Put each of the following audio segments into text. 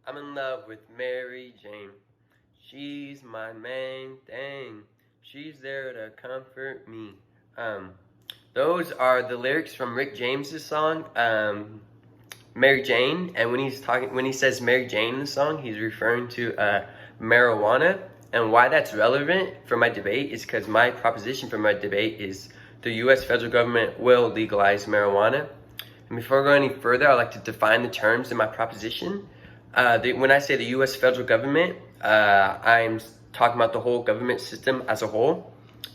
I'm in love with Mary Jane. She's my main thing. She's there to comfort me. Um, those are the lyrics from Rick James's song, Mary Jane. And when he says Mary Jane in the song, he's referring to marijuana. And why that's relevant for my debate is because my proposition for my debate is the U.S. federal government will legalize marijuana. And before I go any further, I'd like to define the terms in my proposition. When I say the U.S. federal government, I'm talking about the whole government system as a whole.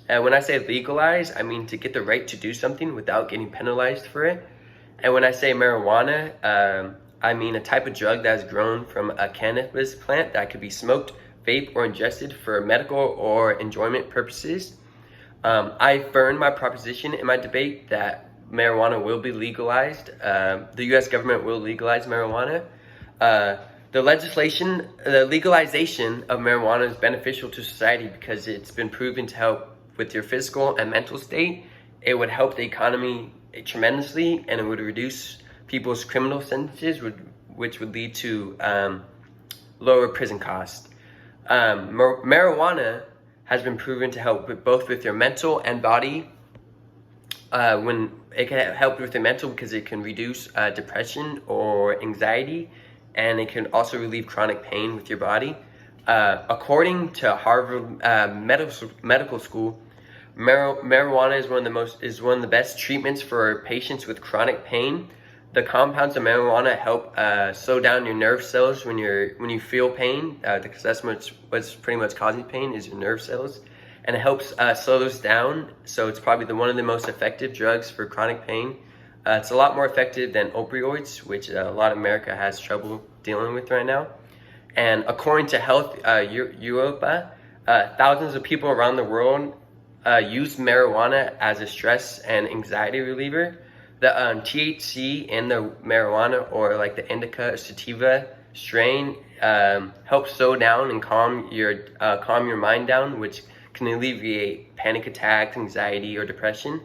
When I say legalize, I mean to get the right to do something without getting penalized for it. And when I say marijuana, I mean a type of drug that is grown from a cannabis plant that could be smoked, vaped, or ingested for medical or enjoyment purposes. I affirmed my proposition in my debate that marijuana will be legalized. The U.S. government will legalize marijuana. The legalization of marijuana is beneficial to society because it's been proven to help with your physical and mental state. It would help the economy tremendously, and it would reduce people's criminal sentences, which would lead to lower prison costs. Marijuana has been proven to help both with your mental and body. When it can help with the mental because it can reduce depression or anxiety, and it can also relieve chronic pain with your body. According to Harvard Medical School, marijuana is one of the best treatments for patients with chronic pain. The compounds of marijuana help slow down your nerve cells when you feel pain, because that's what's pretty much causing pain is your nerve cells, and it helps slow those down. So it's probably one of the most effective drugs for chronic pain. It's a lot more effective than opioids, which a lot of America has trouble dealing with right now. And according to Health Europa, thousands of people around the world use marijuana as a stress and anxiety reliever. The THC in the marijuana, or like the indica sativa strain, helps slow down and calm your mind down, which can alleviate panic attacks, anxiety, or depression.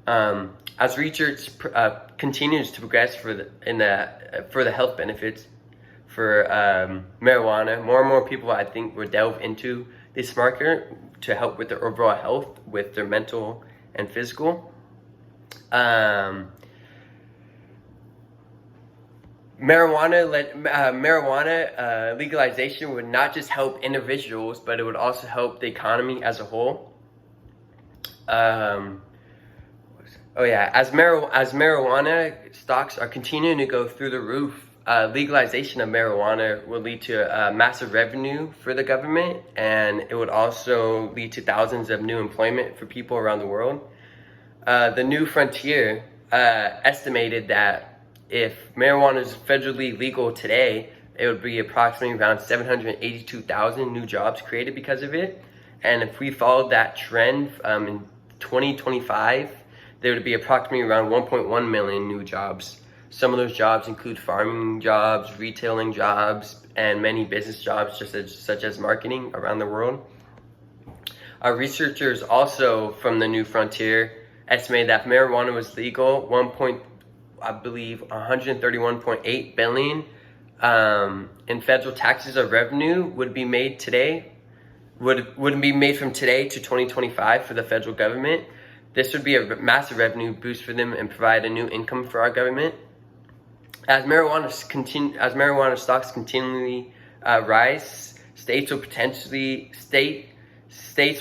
As research continues to progress for the health benefits for marijuana, more and more people, I think, will delve into this market to help with their overall health, with their mental and physical. Marijuana legalization would not just help individuals, but it would also help the economy as a whole. As marijuana stocks are continuing to go through the roof, legalization of marijuana will lead to massive revenue for the government, and it would also lead to thousands of new employment for people around the world. The New Frontier estimated that if marijuana is federally legal today, it would be approximately around 782,000 new jobs created because of it. And if we followed that trend in 2025, there would be approximately around 1.1 million new jobs. Some of those jobs include farming jobs, retailing jobs, and many business jobs such as marketing around the world. Our researchers also from the New Frontier estimated that if marijuana was legal, 131.8 billion in federal taxes or revenue would be made from today to 2025 for the federal government. This would be a massive revenue boost for them and provide a new income for our government. As marijuana stocks continually rise, states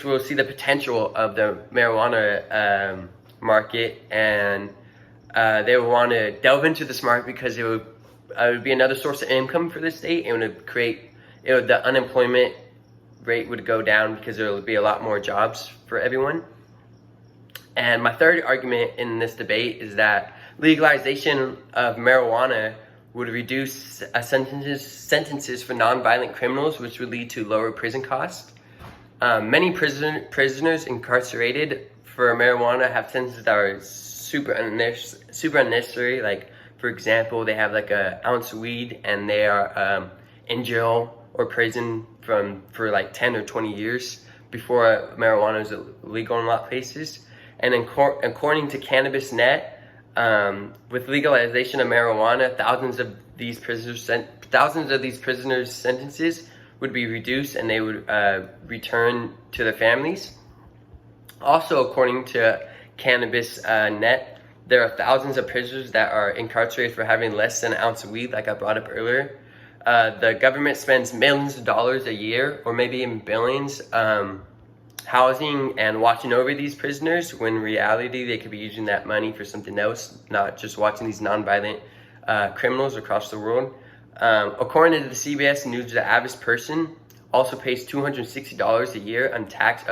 will see the potential of the marijuana market, and they will want to delve into this market because it would be another source of income for the state. The unemployment rate would go down because there would be a lot more jobs for everyone. And my third argument in this debate is that legalization of marijuana would reduce sentences for nonviolent criminals, which would lead to lower prison costs. Many prisoners incarcerated for marijuana have sentences that are super unnecessary. Like, for example, they have like an ounce of weed and they are in jail or prison for like 10 or 20 years before marijuana is illegal in a lot of places. And according to Cannabis Net, with legalization of marijuana, thousands of these thousands of these prisoners' sentences would be reduced, and they would return to their families. Also, according to Cannabis Net, there are thousands of prisoners that are incarcerated for having less than an ounce of weed, like I brought up earlier. The government spends millions of dollars a year, or maybe even billions, housing and watching over these prisoners, when in reality they could be using that money for something else, not just watching these nonviolent criminals across the world. According to the CBS News, the average person also pays $260 a year on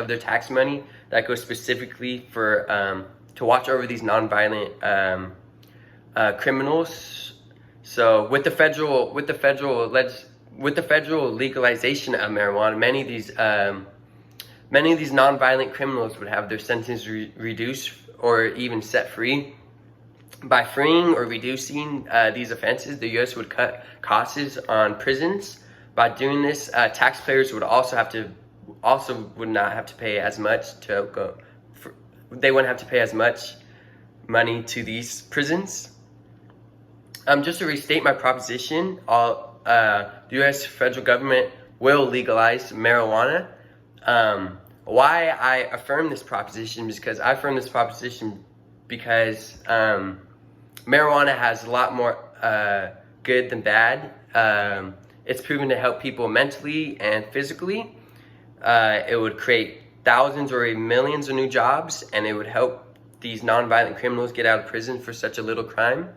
their tax money that goes specifically for to watch over these nonviolent criminals. So with the federal legalization of marijuana, many of these nonviolent criminals would have their sentence reduced or even set free. By freeing or reducing these offenses, the U.S. would cut costs on prisons. By doing this, taxpayers would would not have to pay as much they wouldn't have to pay as much money to these prisons. Just to restate my proposition, the U.S. federal government will legalize marijuana. Why I affirm this proposition is because marijuana has a lot more good than bad. It's proven to help people mentally and physically. It would create thousands or even millions of new jobs, and it would help these nonviolent criminals get out of prison for such a little crime.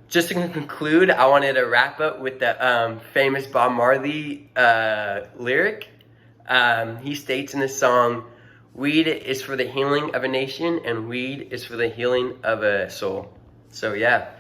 Just to conclude, I wanted to wrap up with the famous Bob Marley lyric. He states in this song, "Weed is for the healing of a nation, and weed is for the healing of a soul." So yeah.